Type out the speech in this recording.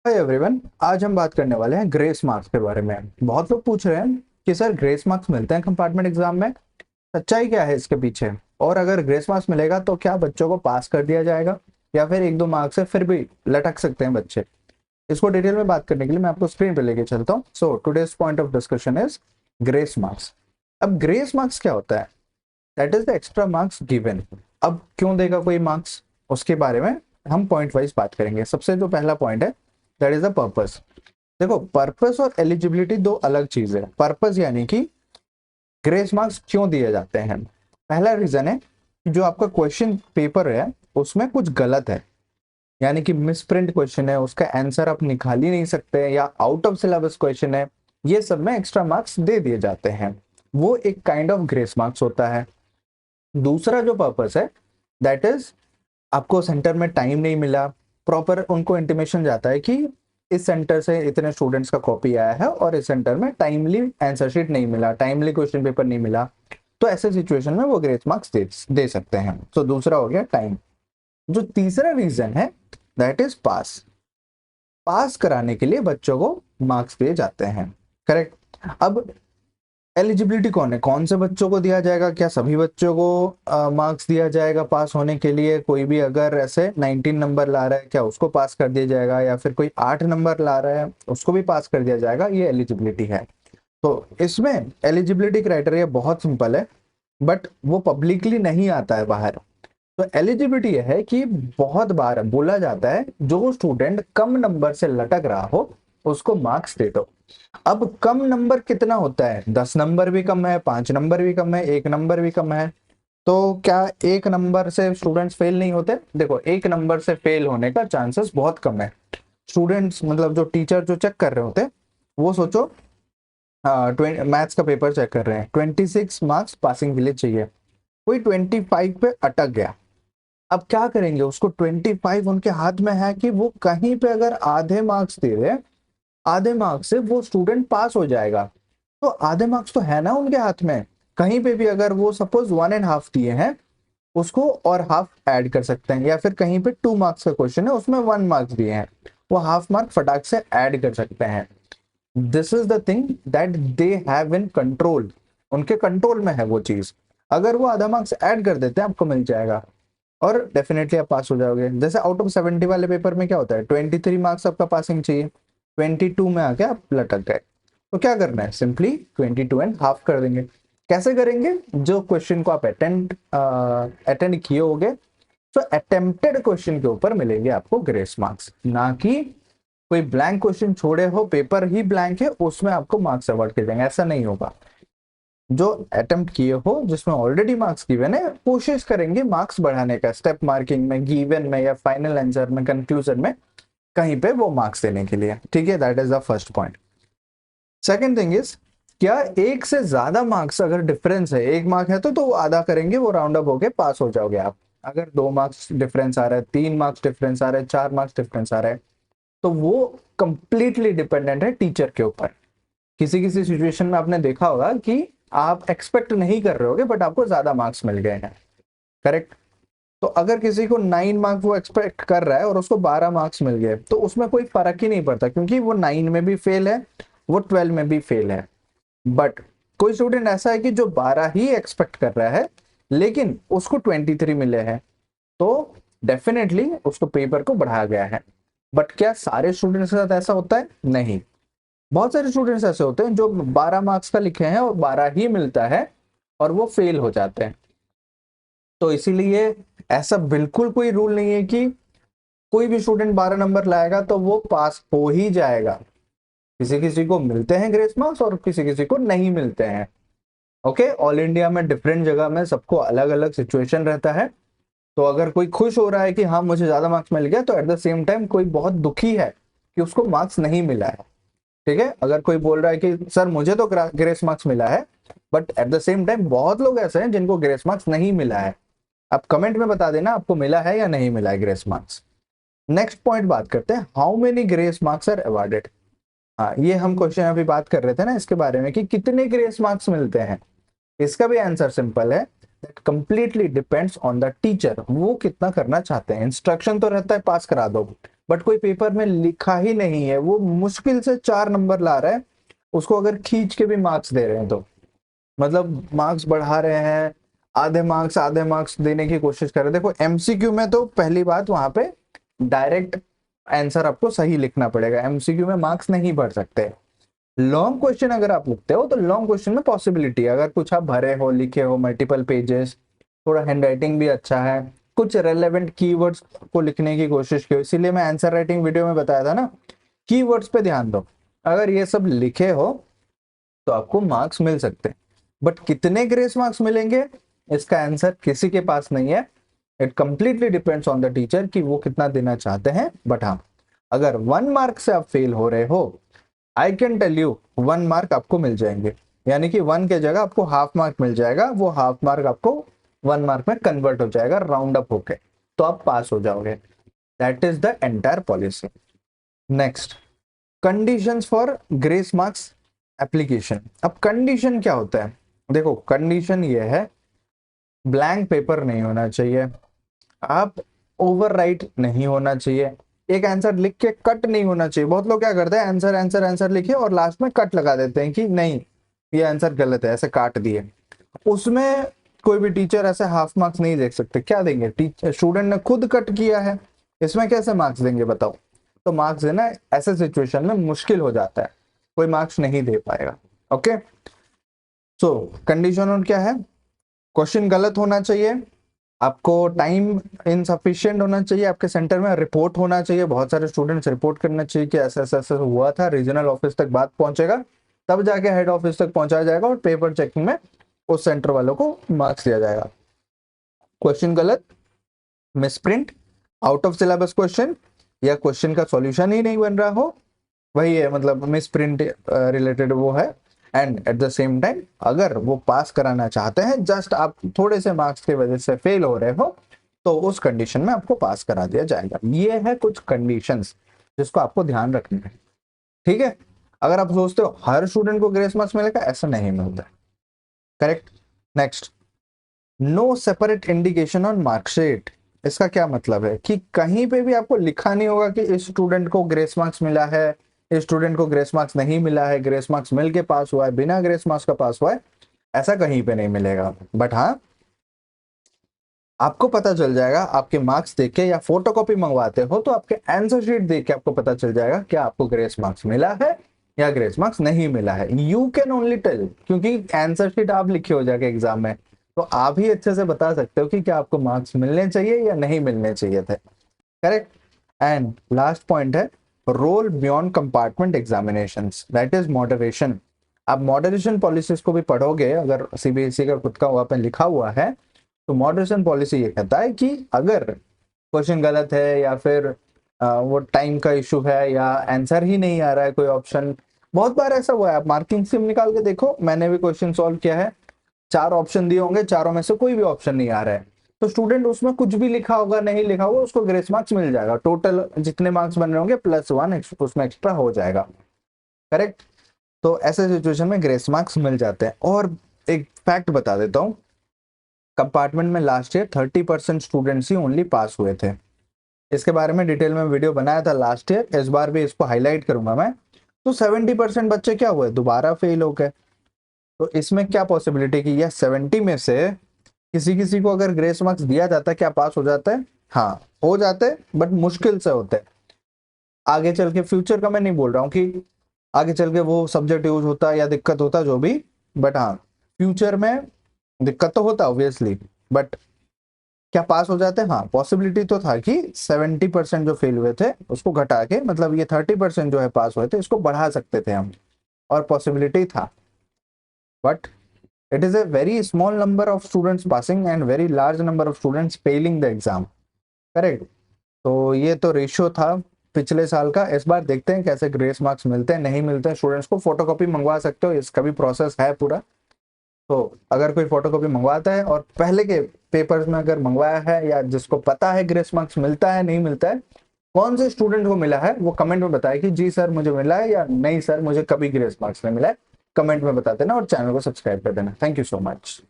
Hi everyone, आज हम बात करने वाले हैं ग्रेस मार्क्स के बारे में। बहुत लोग पूछ रहे हैं कि सर ग्रेस मार्क्स मिलते हैं कंपार्टमेंट एग्जाम में, सच्चाई क्या है इसके पीछे, और अगर ग्रेस मार्क्स मिलेगा तो क्या बच्चों को पास कर दिया जाएगा या फिर एक दो मार्क्स से फिर भी लटक सकते हैं बच्चे। इसको डिटेल में बात करने के लिए मैं आपको स्क्रीन पे लेके चलता हूँ। So today's point of discussion is grace marks. अब ग्रेस मार्क्स क्या होता है? That is the extra marks given. अब क्यों देगा कोई मार्क्स, उसके बारे में हम पॉइंट वाइज बात करेंगे। सबसे जो पहला पॉइंट है, दैट इज द पर्पस। देखो, पर्पस और एलिजिबिलिटी दो अलग चीज है। पर्पस यानी कि ग्रेस मार्क्स क्यों दिए जाते हैं। पहला रीजन है कि जो आपका क्वेश्चन पेपर है उसमें कुछ गलत है, यानी कि मिसप्रिंट क्वेश्चन है, उसका आंसर आप निकाल ही नहीं सकते, या आउट ऑफ सिलेबस क्वेश्चन है, ये सब में एक्स्ट्रा मार्क्स दे दिए जाते हैं। वो एक काइंड ऑफ ग्रेस मार्क्स होता है। दूसरा जो पर्पस है, दैट इज आपको सेंटर में टाइम नहीं मिला, प्रॉपर उनको इंटीमेशन जाता है कि इस सेंटर से इतने स्टूडेंट्स का कॉपी आया है और इस सेंटर में टाइमली आंसर शीट नहीं मिला, टाइमली क्वेश्चन पेपर नहीं मिला, तो ऐसे सिचुएशन में वो ग्रेस मार्क्स दे सकते हैं। तो दूसरा हो गया टाइम। जो तीसरा रीजन है, दैट इज पास। पास कराने के लिए बच्चों को मार्क्स दिए जाते हैं। करेक्ट। अब एलिजिबिलिटी कौन है, कौन से बच्चों को दिया जाएगा? क्या सभी बच्चों को मार्क्स दिया जाएगा पास होने के लिए? कोई भी अगर ऐसे 19 नंबर ला रहा है, क्या उसको पास कर दिया जाएगा? या फिर कोई 8 नंबर ला रहा है, उसको भी पास कर दिया जाएगा? ये एलिजिबिलिटी है। तो इसमें एलिजिबिलिटी क्राइटेरिया बहुत सिंपल है, बट वो पब्लिकली नहीं आता है बाहर। तो एलिजिबिलिटी यह है कि बहुत बार बोला जाता है जो स्टूडेंट कम नंबर से लटक रहा हो उसको मार्क्स दे दो। अब कम नंबर कितना होता है? 10 नंबर भी कम है, 5 नंबर भी कम है, 1 नंबर भी कम है। तो क्या 1 नंबर से स्टूडेंट्स फेल नहीं होते? देखो, 1 नंबर से फेल होने का चांसेस बहुत कम है। स्टूडेंट्स मतलब जो टीचर जो चेक कर रहे होते, वो सोचो मैथ्स का पेपर चेक कर रहे हैं, 26 मार्क्स पासिंग के लिए चाहिए, कोई 25 पे अटक गया। अब क्या करेंगे? उसको 25 उनके हाथ में है कि वो कहीं पे अगर आधे मार्क्स दे दे, आधे मार्क्स से वो स्टूडेंट पास हो जाएगा। तो आधे मार्क्स तो है ना उनके हाथ में। कहीं पे भी अगर वो सपोज 1.5 दिए हैं, उसको और हाफ ऐड कर सकते हैं, या फिर कहीं पे 2 मार्क्स का क्वेश्चन है उसमें 1 मार्क्स दिए हैं, वो हाफ मार्क फटाक से ऐड कर सकते हैं। This is the thing that they have in control. उनके कंट्रोल में है वो चीज। अगर वो आधा मार्क्स ऐड कर देते हैं, आपको मिल जाएगा और डेफिनेटली आप पास हो जाओगे। जैसे आउट ऑफ 70 वाले पेपर में क्या होता है, 23 मार्क्स आपका पासिंग चाहिए, 22 में आके आप लटक गए। तो क्या करना है? सिंपली 22 एंड हाफ कर देंगे। कैसे करेंगे? जो क्वेश्चन को आप अटेंड किए होगे, तो अटेम्प्टेड क्वेश्चन के ऊपर मिलेंगे आपको ग्रेस मार्क्स, ना कि कोई ब्लैंक क्वेश्चन छोड़े हो, पेपर ही ब्लैंक है, उसमें आपको मार्क्स अवार्ड किए जाएंगे। ऐसा नहीं होगा। जो अटेम्प्ट किए हो, जिसमें ऑलरेडी मार्क्स गिवन है, कोशिश करेंगे मार्क्स बढ़ाने का, स्टेप मार्किंग में, गिवन में, या फाइनल आंसर में, कंक्लूजन में, कहीं पे वो मार्क्स देने के लिए। ठीक है, that is the first point. Second thing is, क्या एक से ज्यादा मार्क्स अगर डिफरेंस है, 1 मार्क है तो वो आधा करेंगे, वो राउंड अप होके पास हो जाओगे आप। अगर 2 मार्क्स डिफरेंस आ रहा है, 3 मार्क्स डिफरेंस आ रहा है, 4 मार्क्स डिफरेंस आ रहा है, तो वो कंप्लीटली डिपेंडेंट है टीचर के ऊपर। किसी किसी सिचुएशन में आपने देखा होगा कि आप एक्सपेक्ट नहीं कर रहे होगे, बट आपको ज्यादा मार्क्स मिल गए हैं। करेक्ट। तो अगर किसी को 9 मार्क्स वो एक्सपेक्ट कर रहा है और उसको 12 मार्क्स मिल गए, तो उसमें कोई फर्क ही नहीं पड़ता, क्योंकि वो 9 में भी फेल है, वो 12 में भी फेल है। बट कोई स्टूडेंट ऐसा है कि जो 12 ही एक्सपेक्ट कर रहा है, लेकिन उसको 23 मिले हैं, तो डेफिनेटली उसको पेपर को बढ़ाया गया है। बट क्या सारे स्टूडेंट्स के साथ ऐसा होता है? नहीं। बहुत सारे स्टूडेंट्स ऐसे होते हैं जो 12 मार्क्स का लिखे हैं और 12 ही मिलता है और वो फेल हो जाते हैं। तो इसीलिए ऐसा बिल्कुल कोई रूल नहीं है कि कोई भी स्टूडेंट 12 नंबर लाएगा तो वो पास हो ही जाएगा। किसी किसी को मिलते हैं ग्रेस मार्क्स और किसी किसी को नहीं मिलते हैं। ओके, ऑल इंडिया में डिफरेंट जगह में सबको अलग अलग सिचुएशन रहता है। तो अगर कोई खुश हो रहा है कि हाँ मुझे ज्यादा मार्क्स मिल गया, तो एट द सेम टाइम कोई बहुत दुखी है कि उसको मार्क्स नहीं मिला है। ठीक है, अगर कोई बोल रहा है कि सर मुझे तो ग्रेस मार्क्स मिला है, but at the same time बहुत लोग ऐसे हैं जिनको ग्रेस मार्क्स नहीं मिला है। आप कमेंट में बता देना आपको मिला है या नहीं मिला है ग्रेस मार्क्स। नेक्स्ट पॉइंट बात करते हैं, how many grace marks are awarded. हाँ, ये हम क्वेश्चन अभी बात कर रहे थे ना इसके बारे में कि कितने ग्रेस मार्क्स मिलते हैं। इसका भी आंसर सिंपल है, that completely depends on the teacher. वो कितना करना चाहते हैं। इंस्ट्रक्शन तो रहता है पास करा दो, बट कोई पेपर में लिखा ही नहीं है, वो मुश्किल से 4 नंबर ला रहा है, उसको अगर खींच के भी मार्क्स दे रहे हैं तो मतलब मार्क्स बढ़ा रहे हैं, आधे मार्क्स देने की कोशिश कर रहे हैं। देखो एमसीक्यू में तो पहली बात वहां पे डायरेक्ट आंसर आपको सही लिखना पड़ेगा, एमसीक्यू में मार्क्स नहीं बढ़ सकते। लॉन्ग क्वेश्चन अगर आप लिखते हो तो लॉन्ग क्वेश्चन में पॉसिबिलिटी, अगर कुछ आप भरे हो, लिखे हो मल्टीपल पेजेस, थोड़ा हैंड राइटिंग भी अच्छा है, कुछ रेलेवेंट कीवर्ड्स को लिखने की कोशिश की, इसीलिए मैं आंसर राइटिंग वीडियो में बताया था ना, कीवर्ड्स पे ध्यान दो। अगर ये सब लिखे हो तो आपको मार्क्स मिल सकते हैं, बट कितने ग्रेस मार्क्स मिलेंगे इसका आंसर किसी के पास नहीं है। It completely depends on the teacher कि वो कितना देना चाहते हैं। बट हाँ, अगर 1 मार्क से आप फेल हो रहे हो, I can tell you 1 mark आपको मिल जाएंगे, यानी कि 1 के जगह आपको हाफ मार्क मिल जाएगा, वो हाफ मार्क आपको 1 मार्क में कन्वर्ट हो जाएगा राउंड अप होके, तो आप पास हो जाओगे। That is the entire policy. Next, conditions for grace marks application. अब कंडीशन क्या होता है, देखो कंडीशन ये है, ब्लैंक पेपर नहीं होना चाहिए, आप ओवरराइट नहीं होना चाहिए, एक आंसर लिख के कट नहीं होना चाहिए। बहुत लोग क्या करते हैं, आंसर आंसर आंसर लिखे और लास्ट में कट लगा देते हैं कि नहीं ये आंसर गलत है, ऐसे काट दिए। उसमें कोई भी टीचर ऐसे हाफ मार्क्स नहीं देख सकते। क्या देंगे, टीचर स्टूडेंट ने खुद कट किया है, इसमें कैसे मार्क्स देंगे बताओ। तो मार्क्स देना ऐसे सिचुएशन में मुश्किल हो जाता है, कोई मार्क्स नहीं दे पाएगा। ओके, सो कंडीशन और क्या है, क्वेश्चन गलत होना चाहिए, आपको टाइम इनसफिशिएंट होना चाहिए, आपके सेंटर में रिपोर्ट होना चाहिए, बहुत सारे स्टूडेंट्स रिपोर्ट करना चाहिए कि ऐसा ऐसा ऐसा हुआ था, रीजनल ऑफिस तक बात पहुंचेगा, तब जाके हेड ऑफिस तक पहुंचाया जाएगा और पेपर चेकिंग में उस सेंटर वालों को मार्क्स दिया जाएगा। क्वेश्चन गलत, misprint, out of syllabus question, या क्वेश्चन का सॉल्यूशन ही नहीं बन रहा हो, वही है मतलब मिसप्रिंट रिलेटेड वो है। And at the same time अगर वो पास कराना चाहते हैं, जस्ट आप थोड़े से मार्क्स की वजह से फेल हो रहे हो, तो उस कंडीशन में आपको पास करा दिया जाएगा। ये है कुछ कंडीशंस जिसको आपको ध्यान रखना है, ठीक है। अगर आप सोचते हो हर स्टूडेंट को ग्रेस मार्क्स मिलेगा, ऐसा नहीं मिलता, correct. Next, no separate indication on marksheet. इसका क्या मतलब है कि कहीं पे भी आपको लिखा नहीं होगा कि इस स्टूडेंट को ग्रेस मार्क्स मिला है, इस स्टूडेंट को ग्रेस मार्क्स नहीं मिला है, ग्रेस मार्क्स मिल के पास हुआ है, बिना ग्रेस मार्क्स का पास हुआ है, ऐसा कहीं पे नहीं मिलेगा। बट हाँ, आपको पता चल जाएगा, आपके मार्क्स देख के या फोटोकॉपी मंगवाते हो तो आपके आंसर शीट देख के आपको पता चल जाएगा क्या आपको ग्रेस मार्क्स मिला है या ग्रेस मार्क्स नहीं मिला है। यू कैन ओनली टेल, क्योंकि आंसर शीट आप लिखे हो जाके एग्जाम में, तो आप ही अच्छे से बता सकते हो कि क्या आपको मार्क्स मिलने चाहिए या नहीं मिलने चाहिए थे, करेक्ट। एंड लास्ट पॉइंट है role beyond compartment examinations, that is moderation. आप मॉडरेशन पॉलिसीज को भी पढ़ोगे, अगर सीबीएसई का खुद का वहां पे लिखा हुआ है, तो मॉडरेशन पॉलिसी ये कहता है कि अगर क्वेश्चन गलत है या फिर वो टाइम का इशू है या आंसर ही नहीं आ रहा है कोई ऑप्शन, बहुत बार ऐसा हुआ है, आप मार्किंग सिम निकाल के देखो, मैंने भी क्वेश्चन सॉल्व किया है, 4 ऑप्शन दिए होंगे, चारों में से कोई भी ऑप्शन नहीं आ रहा है, तो स्टूडेंट उसमें कुछ भी लिखा होगा नहीं लिखा होगा उसको ग्रेस मार्क्स मिल जाएगा, टोटल जितने मार्क्स बन रहे होंगे +1 उसमें एक्स्ट्रा हो जाएगा, करेक्ट। तो ऐसे सिचुएशन में ग्रेस मार्क्स मिल जाते हैं। और एक फैक्ट बता देता हूँ, कंपार्टमेंट में लास्ट ईयर 30% स्टूडेंट्स ही ओनली पास हुए थे। इसके बारे में डिटेल में वीडियो बनाया था लास्ट ईयर, इस बार भी इसको हाईलाइट करूंगा मैं। तो 70% बच्चे क्या हुए, दोबारा फेल हो गए। तो इसमें क्या पॉसिबिलिटी की, यह 70 में से किसी किसी को अगर ग्रेस मार्क्स दिया जाता है, क्या पास हो जाता है, हाँ हो जाते, बट मुश्किल से होते। आगे चल के फ्यूचर का मैं नहीं बोल रहा हूँ कि आगे चल के वो सब्जेक्ट यूज होता या दिक्कत होता जो भी, बट हाँ फ्यूचर में दिक्कत तो होता ऑब्वियसली, बट क्या पास हो जाते हैं, हाँ पॉसिबिलिटी तो था कि 70% जो फेल हुए थे उसको घटा के, मतलब ये 30% जो है पास हुए थे इसको बढ़ा सकते थे हम, और पॉसिबिलिटी था। But it is a very small number of students passing and very large number of students failing the exam, correct. तो ये तो रेशियो था पिछले साल का। इस बार देखते हैं कैसे ग्रेस मार्क्स मिलते हैं नहीं मिलते हैं। स्टूडेंट्स को फोटोकॉपी मंगवा सकते हो, इसका भी प्रोसेस है पूरा। तो अगर कोई फोटोकॉपी मंगवाता है और पहले के पेपर्स में अगर मंगवाया है या जिसको पता है ग्रेस मार्क्स मिलता है नहीं मिलता है, कौन से स्टूडेंट को मिला है, वो कमेंट में बताए कि जी सर मुझे मिला है, या नहीं सर मुझे कभी ग्रेस मार्क्स नहीं मिला है, कमेंट में बता देना और चैनल को सब्सक्राइब कर देना। Thank you so much.